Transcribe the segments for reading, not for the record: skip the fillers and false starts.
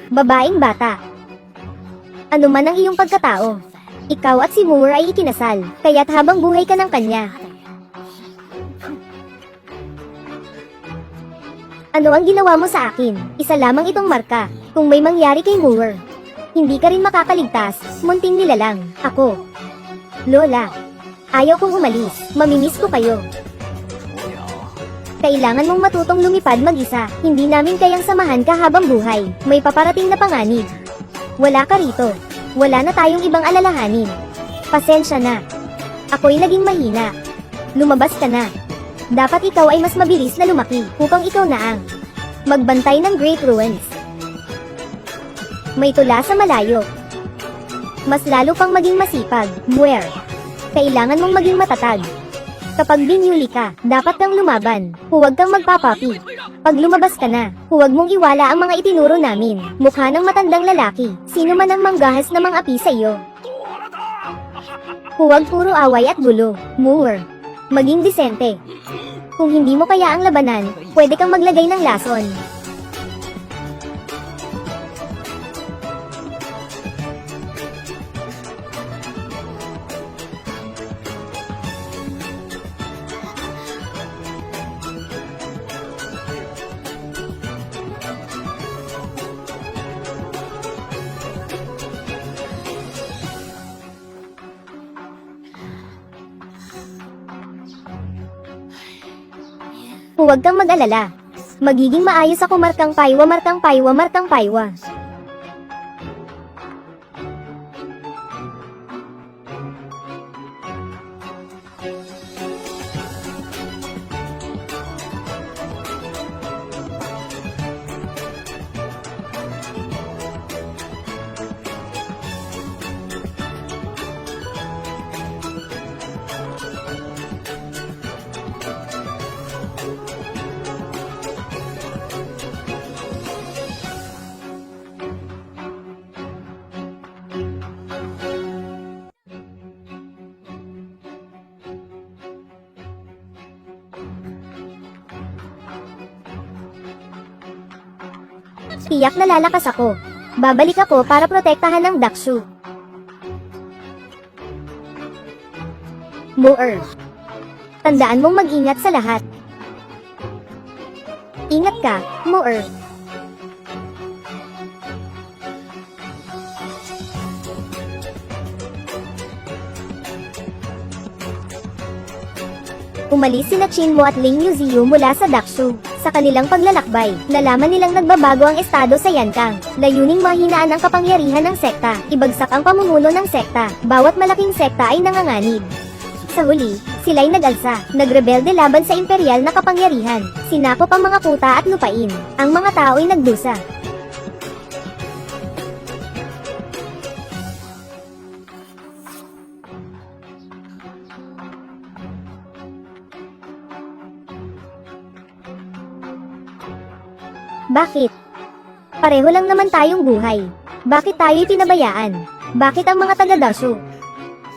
Babaeng bata. Ano man ang iyong pagkatao, ikaw at si Moore ay ikinasal, kaya't habang buhay ka ng kanya. Ano ang ginawa mo sa akin? Isa lamang itong marka. Kung may mangyari kay Moore, hindi ka rin makakaligtas, munting nilalang. Ako. Lola. Ayaw kong umalis, mamimiss ko kayo. Kailangan mong matutong lumipad mag-isa, hindi namin kayang samahan ka habang buhay, may paparating na panganib. Wala ka rito. Wala na tayong ibang alalahanin. Pasensya na. Ako'y naging mahina. Lumabas ka na. Dapat ikaw ay mas mabilis na lumaki, upang ikaw na ang magbantay ng Great Ruins. May tula sa malayo. Mas lalo pang maging masipag, Moore. Kailangan mong maging matatag. Kapag binuli ka, dapat kang lumaban. Huwag kang magpapapi. Pag lumabas ka na, huwag mong iwala ang mga itinuro namin. Mukha ng matandang lalaki. Sino man ang manggahas na mga api sa iyo. Huwag puro away at gulo, Moore. Maging disente. Kung hindi mo kaya ang labanan, pwede kang maglagay ng lason. Huwag kang mag-alala. Magiging maayos ako, markang paywa, markang paywa, markang paywa. Tiyak na lalakas ako. Babalik ako para protektahan ng Dakshu. Moore. Tandaan mong mag-ingat sa lahat. Ingat ka, Moore. Umalis sina Chinmo at Ling Yuziu mula sa Dakshu. Sa kanilang paglalakbay, nalaman nilang nagbabago ang estado sa Yankang. Layuning mahinaan ang kapangyarihan ng sekta, ibagsak ang pamumuno ng sekta. Bawat malaking sekta ay nanganganib. Sa huli, sila'y nag-alsa, nagrebelde laban sa imperial na kapangyarihan. Sinakop ang mga kuta at lupain. Ang mga tao'y nagdusa. Bakit? Pareho lang naman tayong buhay. Bakit tayo'y pinabayaan? Bakit ang mga taga-Dakshu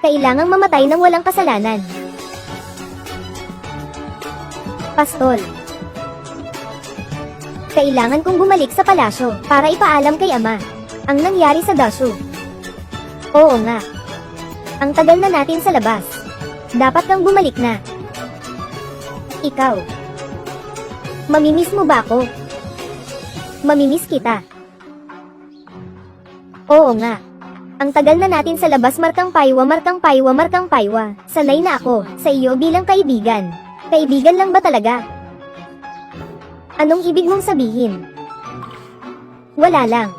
kailangang mamatay ng walang kasalanan? Pastol. Kailangan kong bumalik sa palasyo para ipaalam kay ama ang nangyari sa Dakshu. Oo nga. Ang tagal na natin sa labas. Dapat kang bumalik na. Ikaw. Mamimiss mo ba ako? Mamimiss kita. Oo nga. Ang tagal na natin sa labas, markang paywa, markang paywa, markang paywa. Sanay na ako sa iyo bilang kaibigan. Kaibigan lang ba talaga? Anong ibig mong sabihin? Wala lang.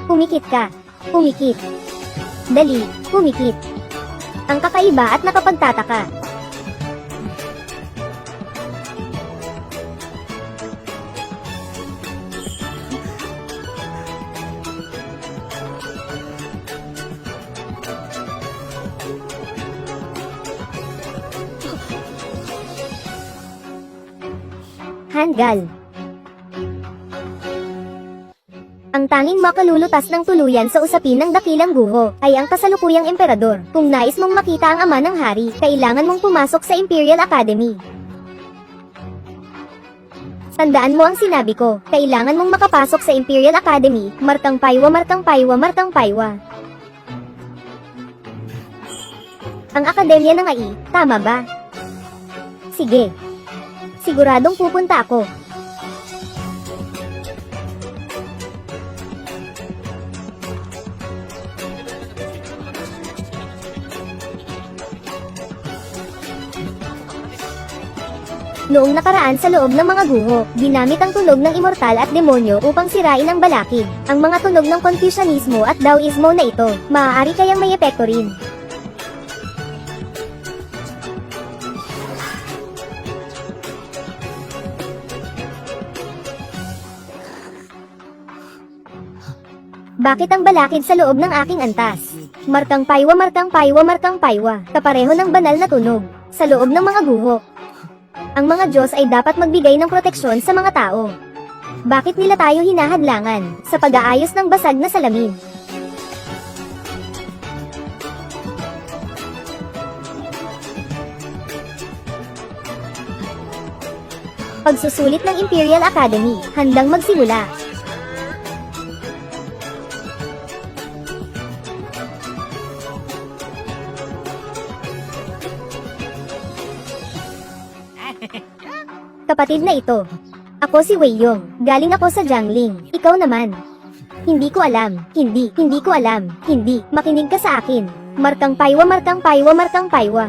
Pumikit ka. Pumikit. Dali, pumikit. Ang kakaiba at nakapagtataka. Hanggal. Ang tanging makalulutas ng tuluyan sa usapin ng dakilang guho ay ang kasalukuyang emperador. Kung nais mong makita ang ama ng hari, kailangan mong pumasok sa Imperial Academy. Tandaan mo ang sinabi ko, kailangan mong makapasok sa Imperial Academy, markang paywa, markang paywa, markang paywa. Ang akademya ng AI, tama ba? Sige. Siguradong pupunta ako. Noong nakaraan sa loob ng mga guho, ginamit ang tunog ng immortal at demonyo upang sirain ang balakid. Ang mga tunog ng Confucianismo at Taoismo na ito, maaari kayang may epekto rin. Bakit ang balakid sa loob ng aking antas? Markang paywa, markang paywa, markang paywa, kapareho ng banal na tunog, sa loob ng mga guho. Ang mga Diyos ay dapat magbigay ng proteksyon sa mga tao. Bakit nila tayo hinahadlangan sa pag-aayos ng basag na salamin? Pagsusulit ng Imperial Academy, handang magsimula. Kapatid na ito. Ako si Wei Yong. Galing ako sa Jiangling. Ikaw naman. Hindi ko alam. Hindi ko alam. Hindi. Makinig ka sa akin. Markang paywa, markang paywa, markang paywa.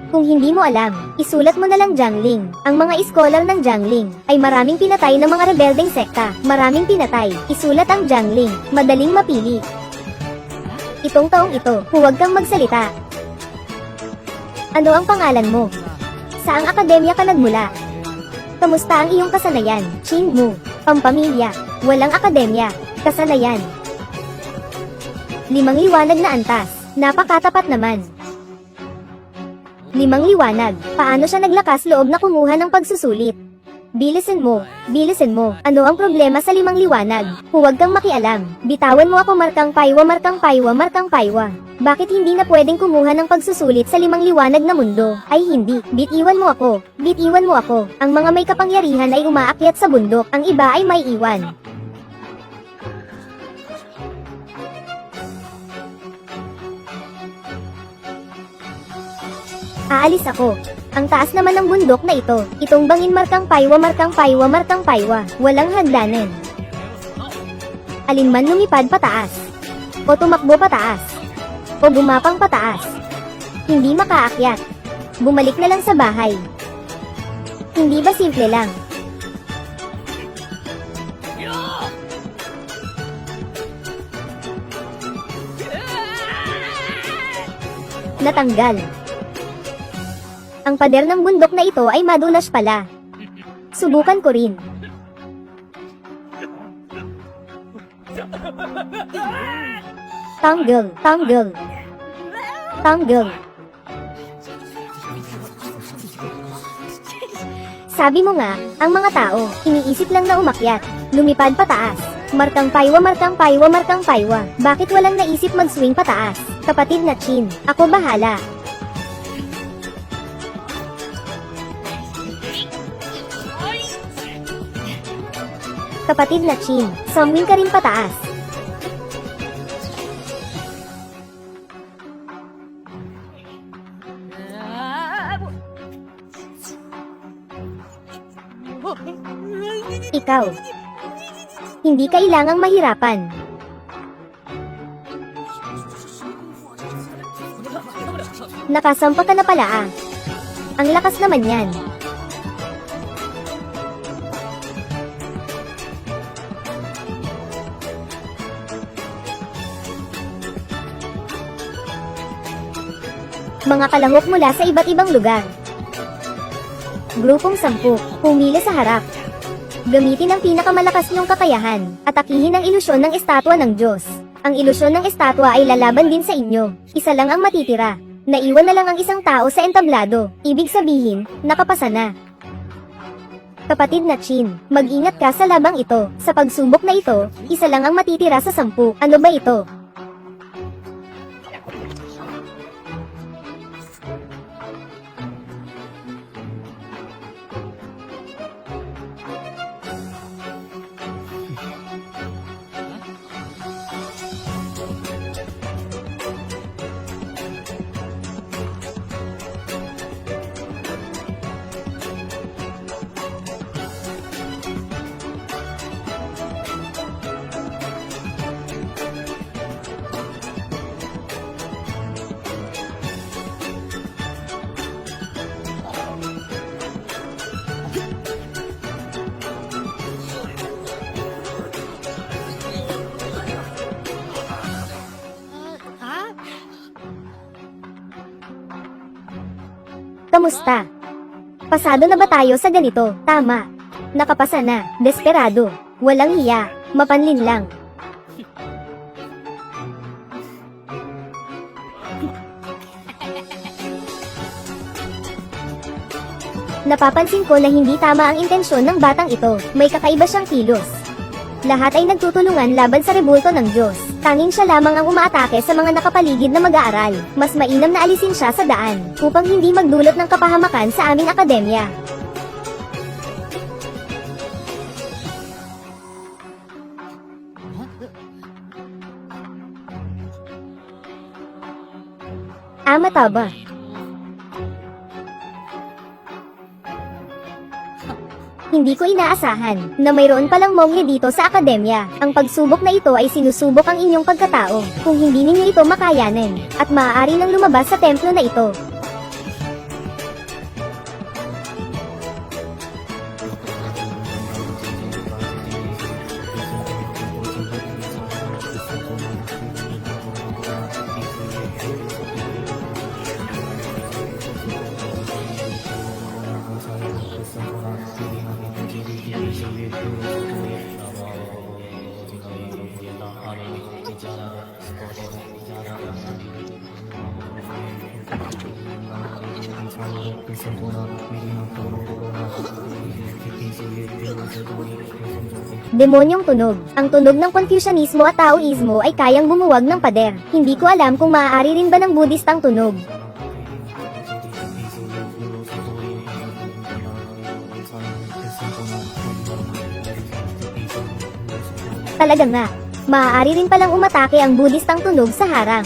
Kung hindi mo alam, isulat mo na lang Jiangling. Ang mga iskolar ng Jiangling ay maraming pinatay ng mga rebeldeng sekta. Maraming pinatay. Isulat ang Jiangling. Madaling mapili. Itong taong ito, huwag kang magsalita. Ano ang pangalan mo? Saang akademya ka nagmula? Kamusta ang iyong kasanayan? Qingmu, pampamilya, walang akademya, kasanayan. 5 liwanag na antas, napakatapat naman. 5 liwanag, paano siya naglakas loob na kumuha ng pagsusulit? Bilisin mo, ano ang problema sa 5 liwanag? Huwag kang makialam, bitawan mo ako markang paywa, markang paywa, markang paywa. Bakit hindi na pwedeng kumuha ng pagsusulit sa 5 liwanag na mundo? Ay hindi, bitiwan mo ako, bitiwan mo ako. Ang mga may kapangyarihan ay umaakyat sa bundok, ang iba ay may iwan. Aalis ako. Ang taas naman ng bundok na ito, itong bangin markang paywa, markang paywa, markang paywa, walang hagdanan. Alinman lumipad pataas, o tumakbo pataas, o gumapang pataas. Hindi makaakyat. Bumalik na lang sa bahay. Hindi ba simple lang? Natanggal. Ang pader ng bundok na ito ay madulas pala. Subukan ko rin. Tanggal, tanggal. Tanggal. Sabi mo nga, ang mga tao, iniisip lang na umakyat, lumipad pataas. Markang paywa, markang paywa, markang paywa. Bakit walang naisip mag-swing pataas? Kapatid na Chin, ako bahala. Kapatid na Chin, sumwing ka rin pataas. Ikaw. Hindi kailangang mahirapan. Nakasampa ka na pala ah. Ang lakas naman yan. Mga kalahok mula sa iba't ibang lugar. Grupong 10, pumili sa harap. Gamitin ang pinakamalakas niyong kakayahan, atakihin ang ilusyon ng estatwa ng Diyos. Ang ilusyon ng estatwa ay lalaban din sa inyo. Isa lang ang matitira. Naiwan na lang ang isang tao sa entablado. Ibig sabihin, nakapasa na. Kapatid na Chin, mag-ingat ka sa labang ito. Sa pagsubok na ito, isa lang ang matitira sa 10. Ano ba ito? Kamusta? Pasado na ba tayo sa ganito? Tama. Nakapasa na. Desperado. Walang hiya. Mapanlin lang. Napapansin ko na hindi tama ang intensyon ng batang ito. May kakaiba siyang kilos. Lahat ay nagtutulungan laban sa rebulto ng Diyos. Tanging siya lamang ang umaatake sa mga nakapaligid na mag-aaral. Mas mainam na alisin siya sa daan, upang hindi magdulot ng kapahamakan sa aming akademya. Mataba. Hindi ko inaasahan na mayroon palang monghe dito sa akademya. Ang pagsubok na ito ay sinusubok ang inyong pagkatao. Kung hindi ninyo ito makayanan, at maaari nang lumabas sa templo na ito. Demonyong tunog. Ang tunog ng Confucianismo at Taoismo ay kayang bumuwag ng pader. Hindi ko alam kung maaari rin ba ng Buddhist ang tunog. Talaga nga. Maaari rin palang umatake ang Buddhist ang tunog sa harang.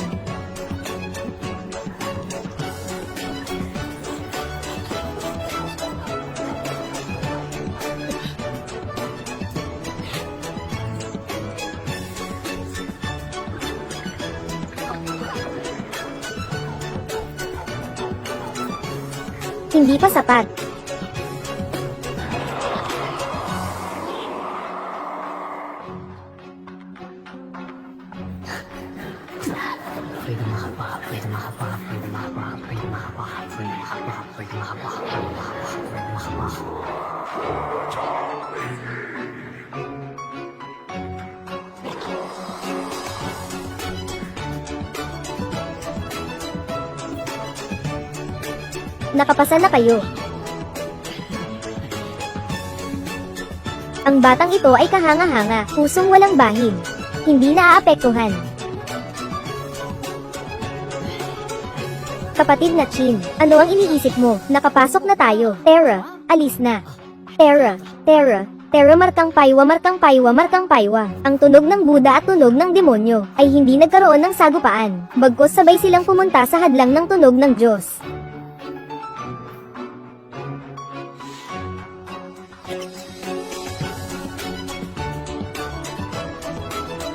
Hindi pa sapat. Nakapasa na kayo. Ang batang ito ay kahanga-hanga, pusong walang bahid. Hindi naaapektuhan. Kapatid na Chin, ano ang iniisip mo? Nakapasok na tayo. Terra, alis na. Terra, Terra, Terra markang paywa markang paywa markang paywa. Ang tunog ng Buddha at tunog ng demonyo ay hindi nagkaroon ng sagupaan. Bagkus sabay silang pumunta sa hadlang ng tunog ng Diyos.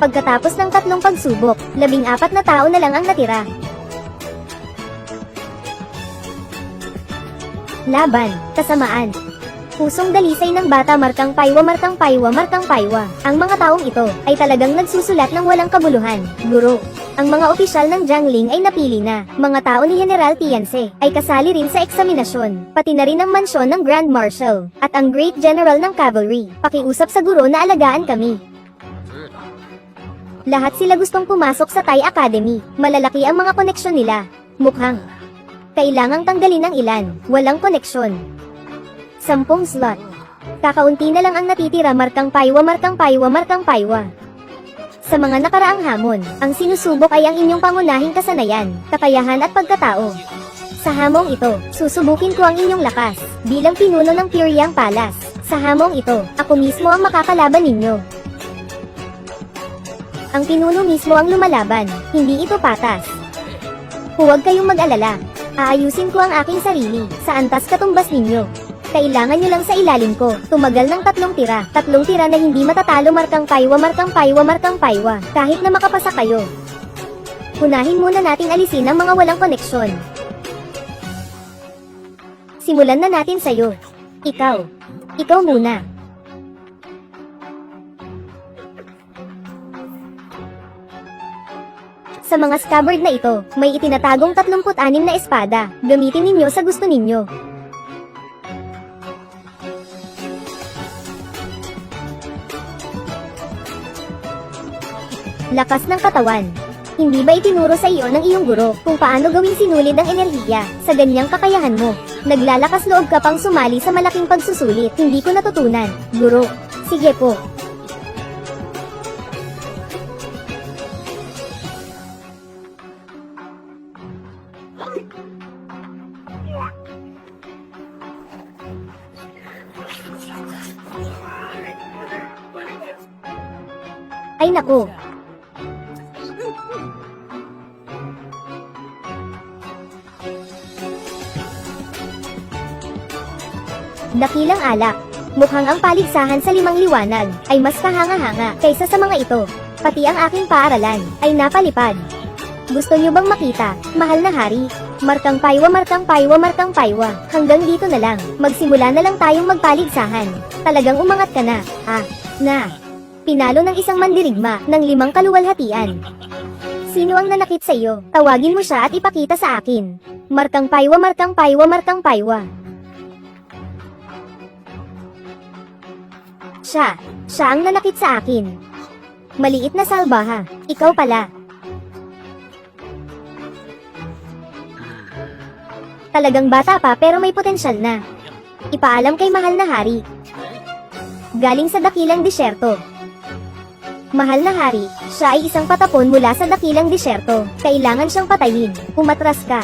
Pagkatapos ng 3 pagsubok, 14 na tao na lang ang natira. Laban, kasamaan. Pusong dalisay ng bata markang paywa markang paywa markang paywa. Ang mga taong ito ay talagang nagsusulat ng walang kabuluhan. Guro. Ang mga opisyal ng Jiangling ay napili na. Mga tao ni General Tianse ay kasali rin sa eksaminasyon. Pati na rin ang mansyon ng Grand Marshal at ang Great General ng Cavalry. Pakiusap sa guro na alagaan kami. Lahat sila gustong pumasok sa Thai Academy. Malalaki ang mga koneksyon nila. Mukhang kailangang tanggalin ang ilan. Walang koneksyon. 10 slot. Kakaunti na lang ang natitira markang paywa markang paywa markang paywa. Sa mga nakaraang hamon, ang sinusubok ay ang inyong pangunahing kasanayan, kakayahan at pagkatao. Sa hamong ito, susubukin ko ang inyong lakas, bilang pinuno ng Pyongyang Palace. Sa hamong ito, ako mismo ang makakalaban ninyo. Ang pinuno mismo ang lumalaban, hindi ito patas. Huwag kayong mag-alala. Aayusin ko ang aking sarili, sa antas katumbas ninyo. Kailangan nyo lang sa ilalim ko, tumagal ng 3 tira. 3 tira na hindi matatalo markang paywa markang paywa markang paywa, kahit na makapasa kayo. Unahin muna nating alisin ang mga walang koneksyon. Simulan na natin sa'yo. Ikaw. Ikaw muna. Sa mga scabbard na ito, may itinatagong 36 na espada. Gamitin ninyo sa gusto ninyo. Lakas ng katawan. Hindi ba itinuro sa iyo ng iyong guro kung paano gawing sinulid ang enerhiya sa ganyang kakayahan mo? Naglalakas loob ka pang sumali sa malaking pagsusulit. Hindi ko natutunan, guro. Sige po. Ay naku. Dakilang alak. Mukhang ang paligsahan sa 5 liwanag ay mas kahanga-hanga kaysa sa mga ito. Pati ang aking paaralan ay napalipad. Gusto niyo bang makita, mahal na hari? Markang paywa, markang paywa, markang paywa. Hanggang dito na lang. Magsimula na lang tayong magpaligsahan. Talagang umangat ka na. Pinalo ng isang mandirigma ng 5 kaluwalhatian. Sino ang nanakit sa iyo? Tawagin mo siya at ipakita sa akin. Markang paywa, markang paywa, markang paywa. Siya ang nanakit sa akin. Maliit na salbaha, ikaw pala. Talagang bata pa pero may potensyal na. Ipaalam kay mahal na hari. Galing sa dakilang disyerto. Mahal na hari, siya ay isang patapon mula sa dakilang disyerto. Kailangan siyang patayin. Umatras ka.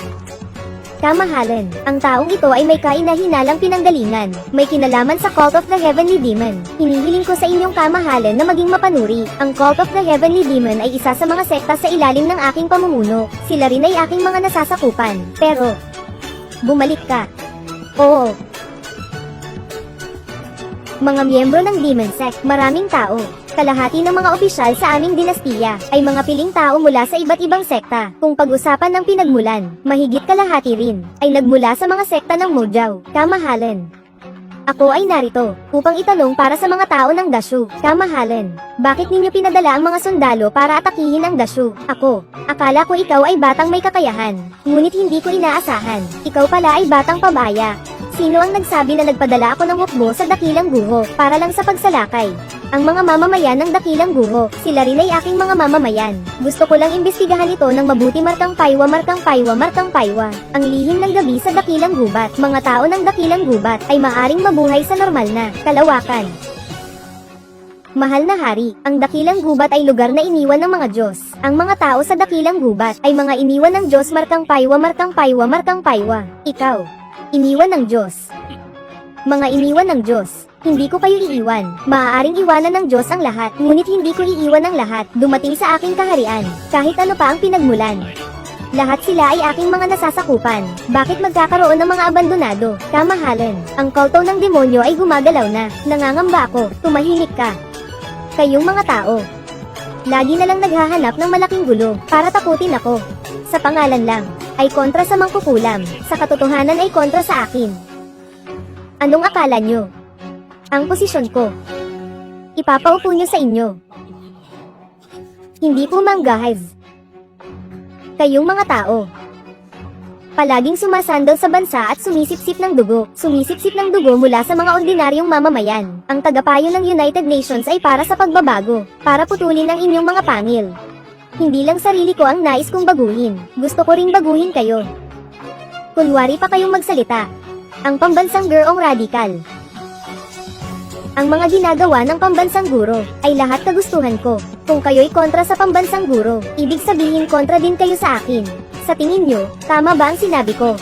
Kamahalan, ang taong ito ay may kaina-hinalang pinanggalingan. May kinalaman sa Cult of the Heavenly Demon. Hinihiling ko sa inyong kamahalan na maging mapanuri. Ang Cult of the Heavenly Demon ay isa sa mga sekta sa ilalim ng aking pamumuno. Sila rin ay aking mga nasasakupan. Pero, bumalik ka. Oo. Mga miyembro ng Demon Sect, maraming tao. Kalahati ng mga opisyal sa aming dinastiya ay mga piling tao mula sa iba't ibang sekta. Kung pag-usapan ng pinagmulan, mahigit kalahati rin ay nagmula sa mga sekta ng Mojao. Kamahalan. Ako ay narito upang itanong para sa mga tao ng Dashu. Kamahalan. Bakit ninyo pinadala ang mga sundalo para atakihin ang Dashu? Ako. Akala ko ikaw ay batang may kakayahan. Ngunit hindi ko inaasahan. Ikaw pala ay batang pabaya. Sino ang nagsabi na nagpadala ako ng hukbo sa dakilang guho para lang sa pagsalakay? Ang mga mamamayan ng dakilang guho, sila rin ay aking mga mamamayan. Gusto ko lang imbestigahan ito ng mabuti. Markang paywa, markang paywa, markang paywa. Ang lihim ng gabi sa dakilang gubat. Mga tao ng dakilang gubat ay maaring mabuhay sa normal na kalawakan. Mahal na hari, ang dakilang gubat ay lugar na iniwan ng mga Diyos. Ang mga tao sa dakilang gubat ay mga iniwan ng Diyos. Markang paywa, markang paywa, markang paywa. Ikaw, iniwan ng Diyos. Mga iniwan ng Diyos. Hindi ko kayo iiwan. Maaaring iwanan ng Diyos ang lahat, ngunit hindi ko iiwan ang lahat. Dumating sa aking kaharian, kahit ano pa ang pinagmulan. Lahat sila ay aking mga nasasakupan. Bakit magkakaroon ng mga abandonado? Kamahalan, ang kulto ng demonyo ay gumagalaw na. Nangangamba ako, tumahimik ka. Kayong mga tao, lagi na lang naghahanap ng malaking gulo para takutin ako. Sa pangalan lang, ay kontra sa mangkukulam. Sa katotohanan ay kontra sa akin. Anong akala nyo? Ang posisyon ko. Ipapaupo nyo sa inyo. Hindi po ma'am guys. Kayong mga tao. Palaging sumasandal sa bansa at sumisipsip ng dugo. Sumisipsip ng dugo mula sa mga ordinaryong mamamayan. Ang tagapayo ng United Nations ay para sa pagbabago. Para putulin ang inyong mga pangil. Hindi lang sarili ko ang nais kong baguhin. Gusto ko ring baguhin kayo. Kunwari pa kayong magsalita. Ang pambansang gurong radikal. Ang mga ginagawa ng pambansang guro ay lahat kagustuhan ko. Kung kayo'y kontra sa pambansang guro, ibig sabihin kontra din kayo sa akin. Sa tingin nyo, tama ba ang sinabi ko?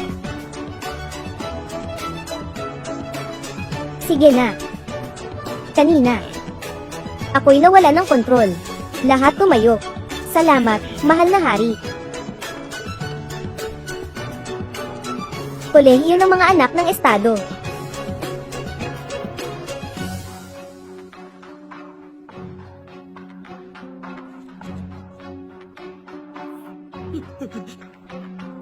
Sige na. Kanina. Ako'y nawala ng kontrol. Lahat tumayo. Salamat, mahal na hari. Kolehiyo ng mga anak ng estado.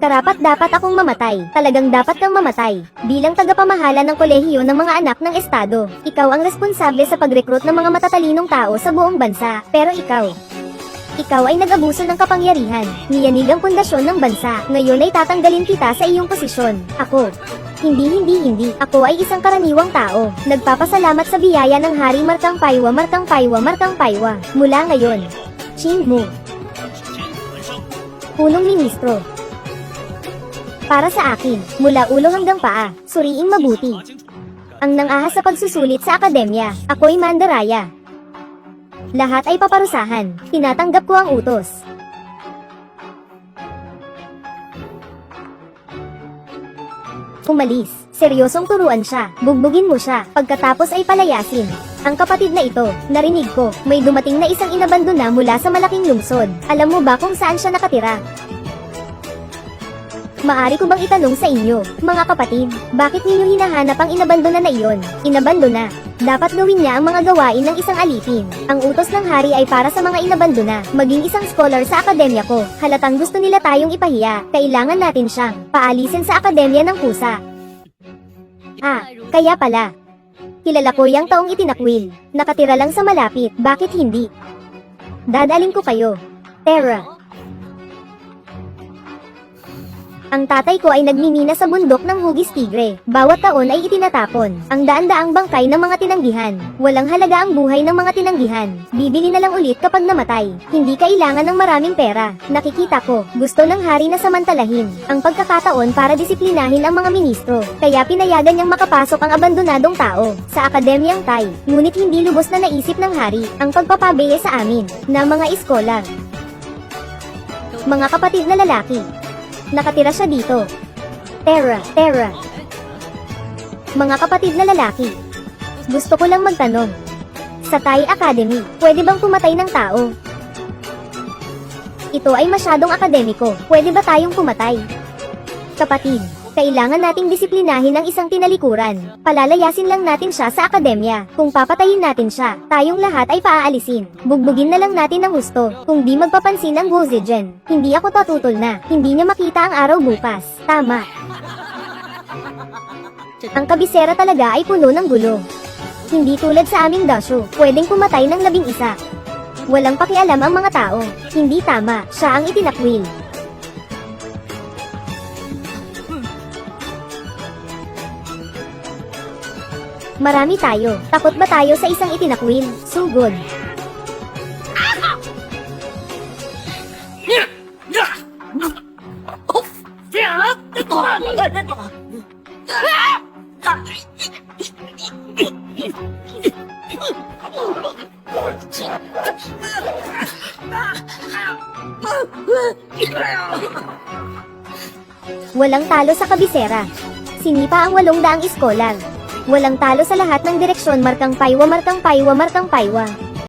Karapat-dapat akong mamatay. Talagang dapat kang mamatay. Bilang tagapamahala ng kolehiyo ng mga anak ng estado, ikaw ang responsable sa pag-recruit ng mga matatalinong tao sa buong bansa. Pero ikaw, Ikaw ay nag-abuso ng kapangyarihan. Niyanig ang pundasyon ng bansa. Ngayon ay tatanggalin kita sa iyong posisyon. Ako. Hindi. Ako ay isang karaniwang tao. Nagpapasalamat sa biyaya ng Hari Markang Paiwa. Mula ngayon. Qing Mu. Punong Ministro. Para sa akin, mula ulo hanggang paa, suriing mabuti. Ang nang-ahas sa pagsusulit sa akademya, ako'y mandaraya. Lahat ay paparusahan. Tinatanggap ko ang utos. Umalis. Seryosong turuan siya. Bugbugin mo siya. Pagkatapos ay palayasin. Ang kapatid na ito, narinig ko, may dumating na isang inabandona mula sa malaking lungsod. Alam mo ba kung saan siya nakatira? Maari ko bang itanong sa inyo, mga kapatid, bakit ninyo hinahanap ang inabandona na iyon? Inabandona. Dapat gawin niya ang mga gawain ng isang alipin. Ang utos ng hari ay para sa mga inabandona. Maging isang scholar sa akademya ko. Halatang gusto nila tayong ipahiya. Kailangan natin siyang paalisin sa akademya ng pusa. Ah, kaya pala. Kilala ko yang taong itinakwil. Nakatira lang sa malapit. Bakit hindi? Dadalhin ko kayo. Terra. Ang tatay ko ay nagmimina sa bundok ng Hugis Tigre. Bawat taon ay itinatapon ang daan-daang bangkay ng mga tinanggihan. Walang halaga ang buhay ng mga tinanggihan. Bibili na lang ulit kapag namatay. Hindi kailangan ng maraming pera. Nakikita ko, gusto ng hari na samantalahin ang pagkakataon para disiplinahin ang mga ministro. Kaya pinayagan niyang makapasok ang abandonadong tao sa akademyang Tai. Ngunit hindi lubos na naisip ng hari ang pagpapabili sa amin na mga iskolar. Mga kapatid na lalaki. Nakatira siya dito. Terra. Mga kapatid na lalaki. Gusto ko lang magtanong. Sa Thai Academy, pwede bang pumatay ng tao? Ito ay masyadong akademiko. Pwede ba tayong pumatay? Kapatid, kailangan nating disiplinahin ang isang tinalikuran. Palalayasin lang natin siya sa akademya. Kung papatayin natin siya, tayong lahat ay paaalisin. Bugbugin na lang natin ng husto. Kung di magpapansin ang Guzigen, hindi ako tatutol na. Hindi niya makita ang araw bukas. Tama. Ang kabisera talaga ay puno ng gulo. Hindi tulad sa aming dasyo, pwedeng pumatay ng 11. Walang pakialam ang mga tao. Hindi tama, siya ang itinakwil. Marami tayo. Takot ba tayo sa isang itinakwil? Sugod. Walang talo sa kabisera. Sinipa ang 800 iskolar. Walang talo sa lahat ng direksyon Markang Paiwa.